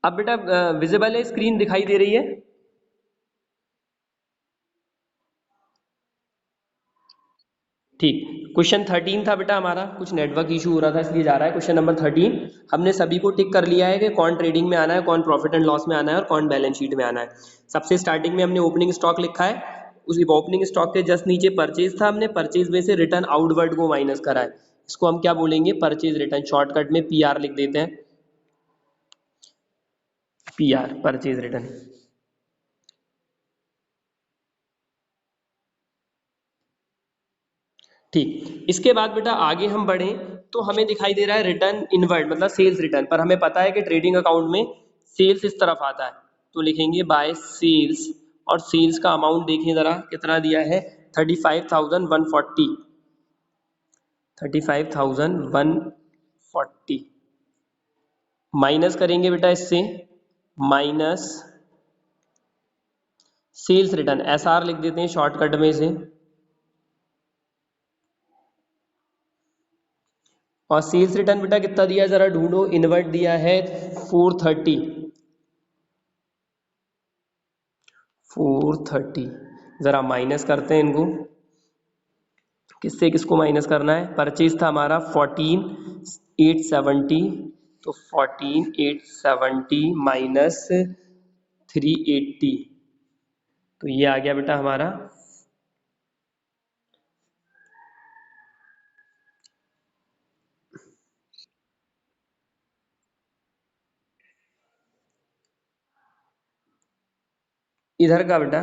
अब बेटा विजिबल है, स्क्रीन दिखाई दे रही है? ठीक। क्वेश्चन 13 था बेटा हमारा, कुछ नेटवर्क इशू हो रहा था इसलिए जा रहा है। क्वेश्चन नंबर 13 हमने सभी को टिक कर लिया है कि कौन ट्रेडिंग में आना है, कौन प्रॉफिट एंड लॉस में आना है और कौन बैलेंस शीट में आना है। सबसे स्टार्टिंग में हमने ओपनिंग स्टॉक लिखा है, उस ओपनिंग स्टॉक के जस्ट नीचे परचेज था, हमने परचेज में से रिटर्न आउटवर्ड को माइनस करा है। इसको हम क्या बोलेंगे? परचेज रिटर्न, शॉर्टकट में पीआर लिख देते हैं, पीआर परचेज रिटर्न। ठीक। इसके बाद बेटा आगे हम बढ़ें तो हमें दिखाई दे रहा है रिटर्न इनवर्ड, मतलब सेल्स रिटर्न, पर हमें पता है कि ट्रेडिंग अकाउंट में सेल्स इस तरफ आता है, तो लिखेंगे बाय सेल्स। और सेल्स का अमाउंट देखें जरा कितना दिया है, 35,140, 35,140 माइनस करेंगे बेटा इससे, माइनस सेल्स रिटर्न, एसआर लिख देते हैं शॉर्टकट में से। और सेल्स रिटर्न बेटा कितना दिया है जरा ढूंढो, इनवर्ट दिया है 430, 430। जरा माइनस करते हैं इनको, किससे किसको माइनस करना है? परचेज था हमारा 14,870, तो 14,870 माइनस 380, तो ये आ गया बेटा हमारा। इधर का बेटा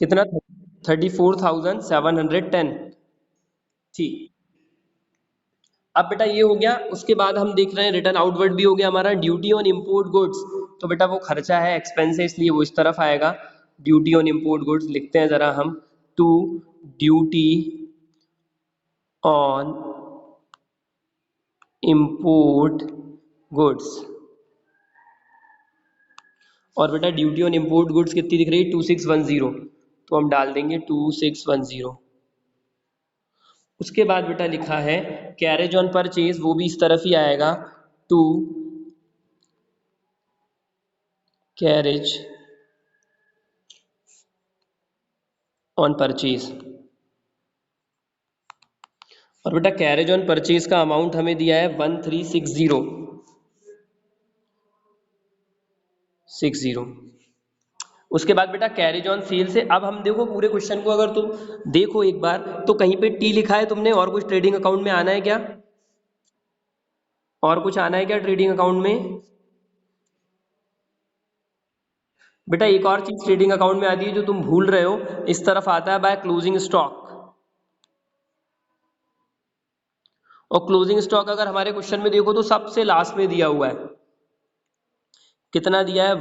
कितना? 34,710। ठीक। अब बेटा ये हो गया, उसके बाद हम देख रहे हैं रिटर्न आउटवर्ड भी हो गया हमारा। ड्यूटी ऑन इंपोर्ट गुड्स, तो बेटा वो खर्चा है, एक्सपेंस है, इसलिए वो इस तरफ आएगा। ड्यूटी ऑन इंपोर्ट गुड्स लिखते हैं जरा हम, to duty on import goods. और बेटा ड्यूटी ऑन इंपोर्ट गुड्स कितनी दिख रही है? 2610, तो हम डाल देंगे 2610। उसके बाद बेटा लिखा है कैरेज ऑन परचेज, वो भी इस तरफ ही आएगा, टू कैरेज ऑन परचेज। और बेटा कैरेज ऑन परचेज का अमाउंट हमें दिया है 1360। उसके बाद बेटा कैरेज ऑन सेल से, अब हम देखो पूरे क्वेश्चन को अगर तुम देखो एक बार, तो कहीं पे टी लिखा है तुमने, और कुछ ट्रेडिंग अकाउंट में आना है क्या? और कुछ आना है क्या ट्रेडिंग अकाउंट में? बेटा एक और चीज ट्रेडिंग अकाउंट में आती है जो तुम भूल रहे हो, इस तरफ आता है बाय क्लोजिंग स्टॉक। और क्लोजिंग स्टॉक अगर हमारे क्वेश्चन में देखो तो सबसे लास्ट में दिया हुआ है, कितना दिया है?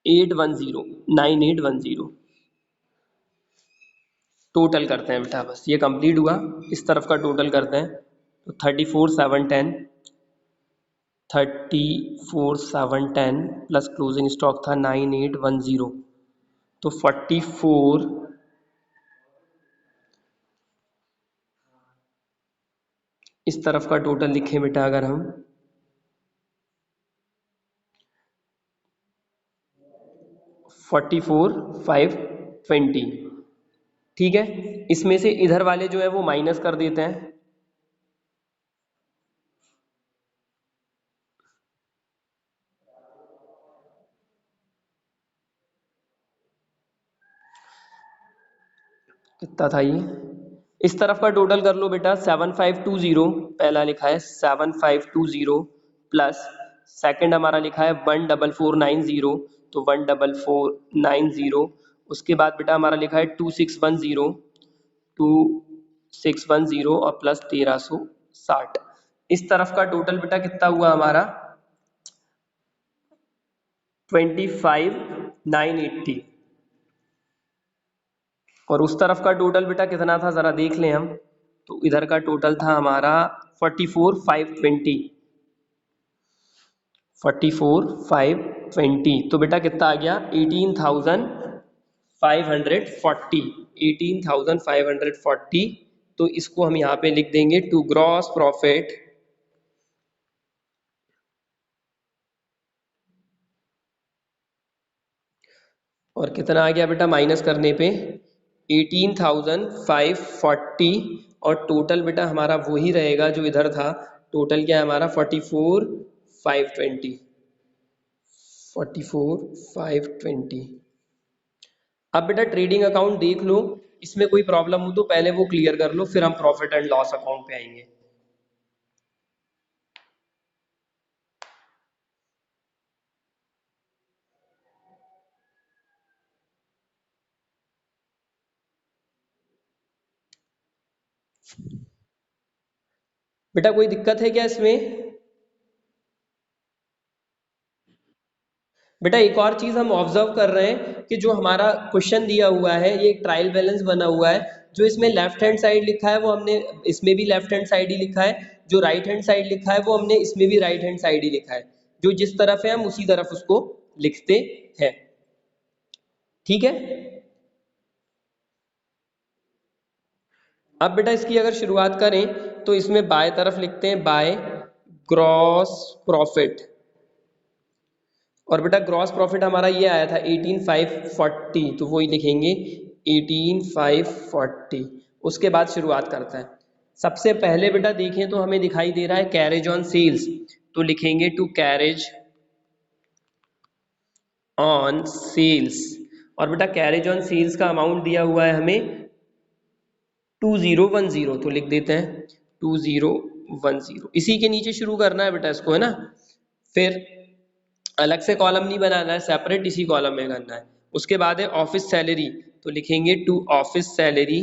9810, 9810। टोटल करते हैं बेटा, बस ये कंप्लीट हुआ, इस तरफ का टोटल करते हैं, तो 34,710, 34,710 प्लस क्लोजिंग स्टॉक था 9810, तो 44, इस तरफ का टोटल लिखें बेटा अगर हम, 44,520। ठीक है, इसमें से इधर वाले जो है वो माइनस कर देते हैं, कितना था ये, इस तरफ का टोटल कर लो बेटा, 7520 पहला लिखा है 7520 प्लस सेकंड हमारा लिखा है 14490, तो 14490। उसके बाद बेटा हमारा लिखा है 2610, 2610 और प्लस 1360। इस तरफ का टोटल बेटा कितना हुआ हमारा? 25,980। और उस तरफ का टोटल बेटा कितना था जरा देख लें हम, तो इधर का टोटल था हमारा 44,520, 44,520। तो बेटा कितना आ गया? 18,540, 18,540। तो इसको हम यहाँ पे लिख देंगे टू ग्रॉस प्रॉफिट और कितना आ गया बेटा माइनस करने पे 18,540 और टोटल बेटा हमारा वही रहेगा जो इधर था। टोटल क्या है हमारा 44,520 44,520। अब बेटा ट्रेडिंग अकाउंट देख लो, इसमें कोई प्रॉब्लम हो तो पहले वो क्लियर कर लो, फिर हम प्रॉफिट एंड लॉस अकाउंट पे आएंगे। बेटा कोई दिक्कत है क्या इसमें? बेटा एक और चीज हम ऑब्जर्व कर रहे हैं कि जो हमारा क्वेश्चन दिया हुआ है ये एक ट्रायल बैलेंस बना हुआ है। जो इसमें लेफ्ट हैंड साइड लिखा है वो हमने इसमें भी लेफ्ट हैंड साइड ही लिखा है, जो राइट हैंड साइड लिखा है वो हमने इसमें भी राइट हैंड साइड ही लिखा है। जो जिस तरफ है हम उसी तरफ उसको लिखते हैं। ठीक है। अब बेटा इसकी अगर शुरुआत करें तो इसमें बाय तरफ लिखते हैं बाय ग्रॉस प्रॉफिट। और बेटा ग्रॉस प्रॉफिट हमारा ये आया था 18,540, तो वही लिखेंगे 18,540। उसके बाद शुरुआत करता है। सबसे पहले बेटा देखें तो हमें दिखाई दे रहा है कैरेज ऑन सेल्स, तो लिखेंगे टू कैरेज ऑन सेल्स। और बेटा कैरेज ऑन सेल्स का अमाउंट दिया हुआ है हमें 2010, तो लिख देते हैं 2010। इसी के नीचे शुरू करना है बेटा इसको, है ना। फिर अलग से कॉलम नहीं बनाना है, सेपरेट इसी कॉलम में करना है। उसके बाद है ऑफिस सैलरी, तो लिखेंगे टू ऑफिस सैलरी।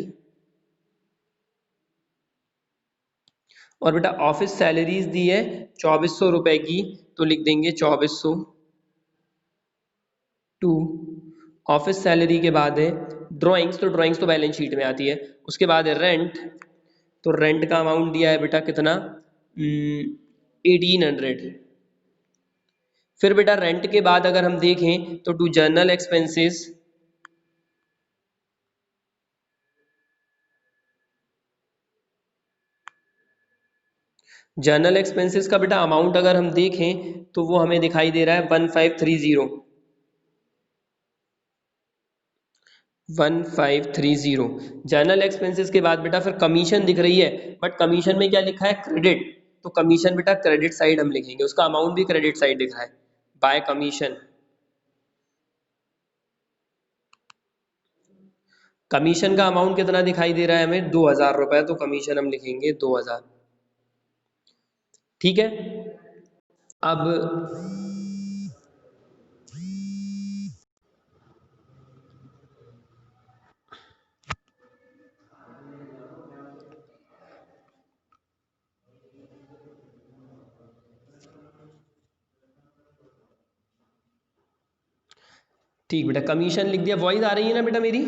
और बेटा ऑफिस सैलरीज दी है 2400 रुपए की, तो लिख देंगे 2400 टू ऑफिस सैलरी। के बाद है ड्राइंग्स, तो ड्राइंग्स तो बैलेंस शीट में आती है। उसके बाद है रेंट, तो रेंट का अमाउंट दिया है बेटा कितना 1800। फिर बेटा रेंट के बाद अगर हम देखें तो to general expenses, general expenses का बेटा अमाउंट अगर हम देखें तो वो हमें दिखाई दे रहा है 1530। जर्नल एक्सपेंसेस के बाद बेटा फिर कमीशन दिख रही है, बट कमीशन में क्या लिखा है क्रेडिट, तो कमीशन बेटा क्रेडिट साइड हम लिखेंगे, उसका अमाउंट भी क्रेडिट साइड दिख रहा है बाय कमीशन। कमीशन का अमाउंट कितना दिखाई दे रहा है हमें 2000 रुपए, तो कमीशन हम लिखेंगे 2000। ठीक है। अब ठीक बेटा कमीशन लिख दिया। वॉइस आ रही है ना बेटा मेरी?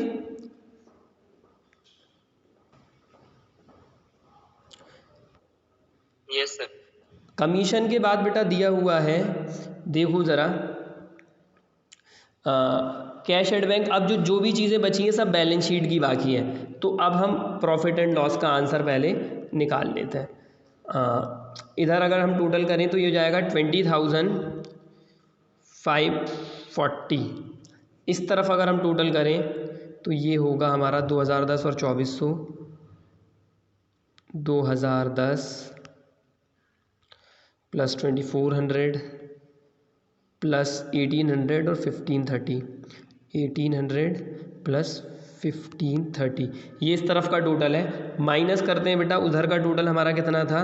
Yes sir. कमीशन के बाद बेटा दिया हुआ है, देखो जरा कैश एट बैंक। अब जो जो भी चीज़ें बची हैं सब बैलेंस शीट की बाकी है, तो अब हम प्रॉफिट एंड लॉस का आंसर पहले निकाल लेते हैं। इधर अगर हम टोटल करें तो ये हो जाएगा 20,540। इस तरफ अगर हम टोटल करें तो ये होगा हमारा 2010 और 2400, 2010 प्लस 2400 प्लस 1800 और 1530, 1800 प्लस 1530, ये इस तरफ का टोटल है। माइनस करते हैं बेटा, उधर का टोटल हमारा कितना था,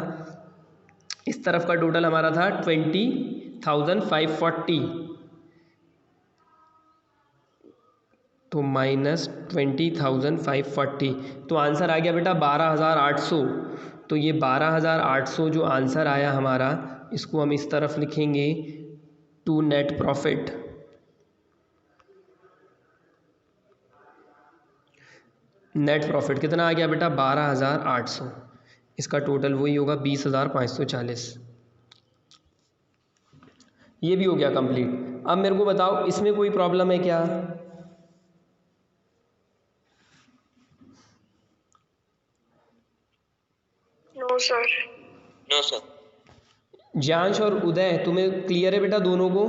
इस तरफ का टोटल हमारा था 20,540, तो माइनस 20,540, तो आंसर आ गया बेटा 12,800। तो ये 12,800 जो आंसर आया हमारा, इसको हम इस तरफ लिखेंगे to net profit. Net profit कितना आ गया बेटा 12,800। इसका टोटल वही होगा 20,540। ये भी हो गया कंप्लीट। अब मेरे को बताओ इसमें कोई प्रॉब्लम है क्या? No sir. No sir. Jyansh और उदय तुम्हें क्लियर है बेटा दोनों को?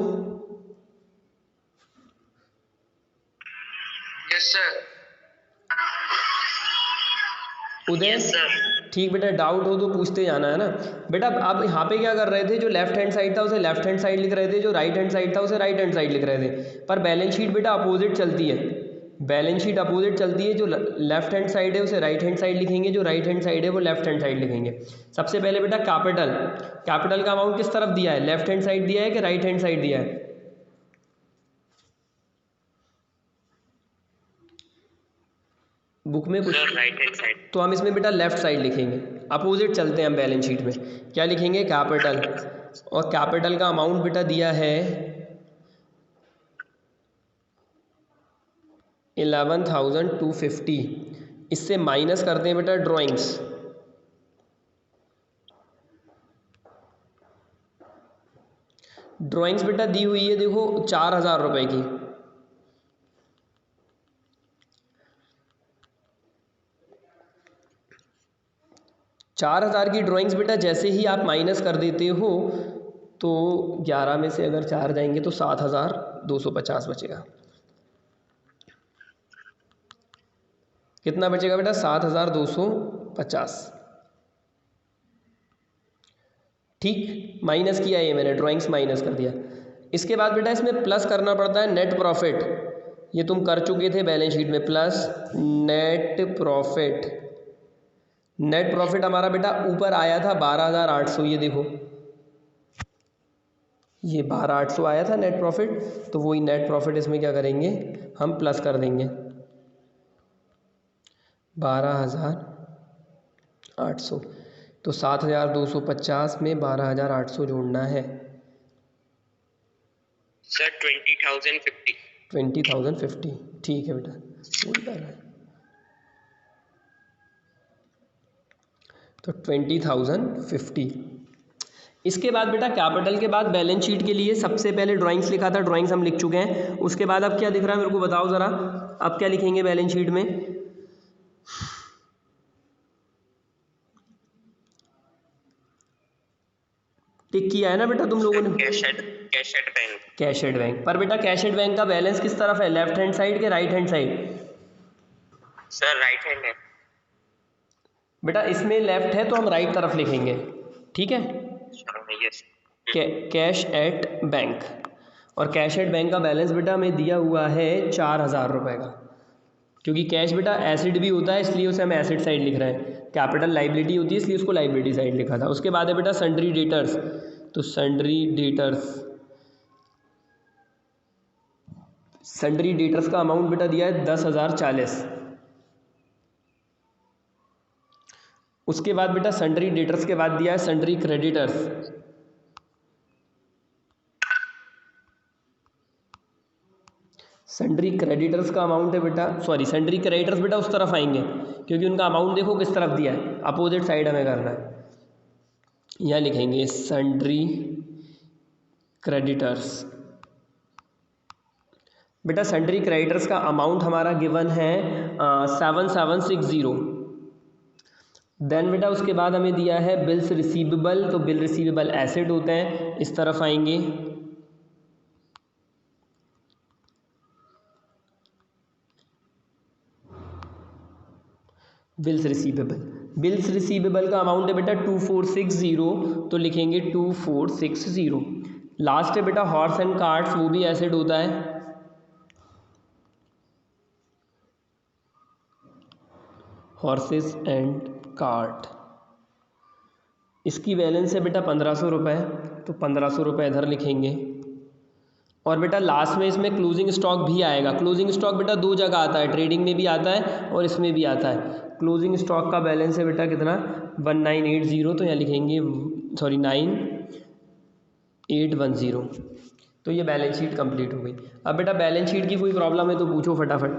उदय Yes, sir. ठीक बेटा, डाउट हो तो पूछते जाना है ना बेटा। आप यहाँ पे क्या कर रहे थे, जो लेफ्ट हैंड साइड था उसे लेफ्ट हैंड साइड लिख रहे थे, जो राइट हैंड साइड था उसे राइट हैंड साइड लिख रहे थे, पर बैलेंस शीट बेटा अपोजिट चलती है। बैलेंस शीट अपोजिट चलती है, जो लेफ्ट हैंड साइड है उसे राइट हैंड साइड लिखेंगे, जो राइट हैंड साइड है वो लेफ्ट हैंड साइड लिखेंगे। सबसे पहले बेटा कैपिटल का अमाउंट किस तरफ दिया है, लेफ्ट हैंड साइड दिया है कि राइट हैंड साइड दिया है? बुक में कुछ, Sir, right hand side. तो हम इसमें बेटा लेफ्ट साइड लिखेंगे, अपोजिट चलते हैं हम बैलेंस शीट में। क्या लिखेंगे, कैपिटल, और कैपिटल का अमाउंट बेटा दिया है 11,250। इससे माइनस करते हैं बेटा ड्राइंग्स। ड्राइंग्स बेटा दी हुई है देखो 4,000 रुपये की। चार हज़ार की ड्राइंग्स बेटा जैसे ही आप माइनस कर देते हो तो 11 में से अगर 4 जाएंगे तो 7,250 बचेगा। कितना बचेगा बेटा, 7,250। ठीक, माइनस किया ये मैंने, ड्राइंग्स माइनस कर दिया। इसके बाद बेटा इसमें प्लस करना पड़ता है नेट प्रॉफिट, ये तुम कर चुके थे बैलेंस शीट में, plus net profit. Net profit हमारा बेटा ऊपर आया था 12,800, ये देखो ये 12,800 आया था नेट प्रॉफिट, तो वही नेट प्रॉफिट इसमें क्या करेंगे हम प्लस कर देंगे 12,800, तो 7,250 में 12,800 जोड़ना है। Sir, 20,050. 20,050, ठीक है बेटा, वही कर रहा है। तो 20,050। इसके बाद बेटा कैपिटल के बाद बैलेंस शीट के लिए सबसे पहले ड्राइंग्स लिखा था, ड्राइंग्स हम लिख चुके हैं। उसके बाद अब क्या दिख रहा है मेरे को बताओ ज़रा, अब क्या लिखेंगे बैलेंस शीट में? टिक किया है ना बेटा तुम लोगों ने? Cash at bank. Cash at bank, पर बेटा कैश एट बैंक का बैलेंस किस तरफ है, लेफ्ट हैंड साइड के right hand side? Sir, right hand है. बेटा इसमें लेफ्ट है तो हम राइट तरफ लिखेंगे, ठीक है। Sure, yes. Cash at bank, और कैश एट बैंक का बैलेंस बेटा हमें दिया हुआ है 4,000 रुपये का, क्योंकि कैश बेटा एसिड भी होता है इसलिए उसे हम एसिड साइड लिख रहे हैं, कैपिटल लाइबिलिटी होती है इसलिए उसको लाइबिलिटी साइड लिखा था। उसके बाद है बेटा सन्ड्री डेटर्स, तो सन्ड्री डेटर्स का अमाउंट बेटा दिया है 10,040। उसके बाद बेटा सन्ड्री डेटर्स के बाद दिया है सन्ड्री क्रेडिटर्स, सन्ड्री क्रेडिटर्स का अमाउंट है बेटा, सॉरी सन्ड्री क्रेडिटर्स बेटा उस तरफ आएंगे क्योंकि उनका अमाउंट देखो किस तरफ दिया है, अपोजिट साइड हमें करना है। यहाँ लिखेंगे सन्ड्री क्रेडिटर्स। बेटा सन्ड्री क्रेडिटर्स का अमाउंट हमारा गिवन है 7,760। देन बेटा उसके बाद हमें दिया है बिल्स रिसीवेबल, तो बिल रिसीवेबल एसेट होते हैं, इस तरफ आएंगे। बिल्स रिसीवेबल का अमाउंट है बेटा 2,460, तो लिखेंगे 2,460। लास्ट है बेटा हॉर्स एंड कार्ट्स, वो भी एसेट होता है, हॉर्सेस एंड कार्ट। इसकी बैलेंस है बेटा 1,500 रुपये, तो 1,500 रुपये इधर लिखेंगे। और बेटा लास्ट में इसमें क्लोजिंग स्टॉक भी आएगा। क्लोजिंग स्टॉक बेटा दो जगह आता है, ट्रेडिंग में भी आता है और इसमें भी आता है। क्लोजिंग स्टॉक का बैलेंस है बेटा कितना, 1980, तो यहाँ लिखेंगे 9810। तो ये बैलेंस शीट कंप्लीट हो गई। अब बेटा बैलेंस शीट की कोई प्रॉब्लम है तो पूछो फटाफट।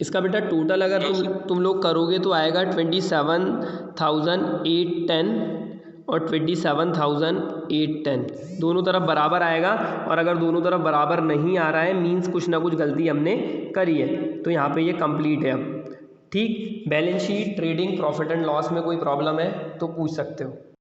इसका बेटा टोटल अगर तुम लोग करोगे तो आएगा 27,810 और 27,810, दोनों तरफ बराबर आएगा। और अगर दोनों तरफ बराबर नहीं आ रहा है मींस कुछ ना कुछ गलती हमने करी है, तो यहाँ पे ये कंप्लीट है अब। ठीक, balance sheet trading profit and loss में कोई प्रॉब्लम है तो पूछ सकते हो।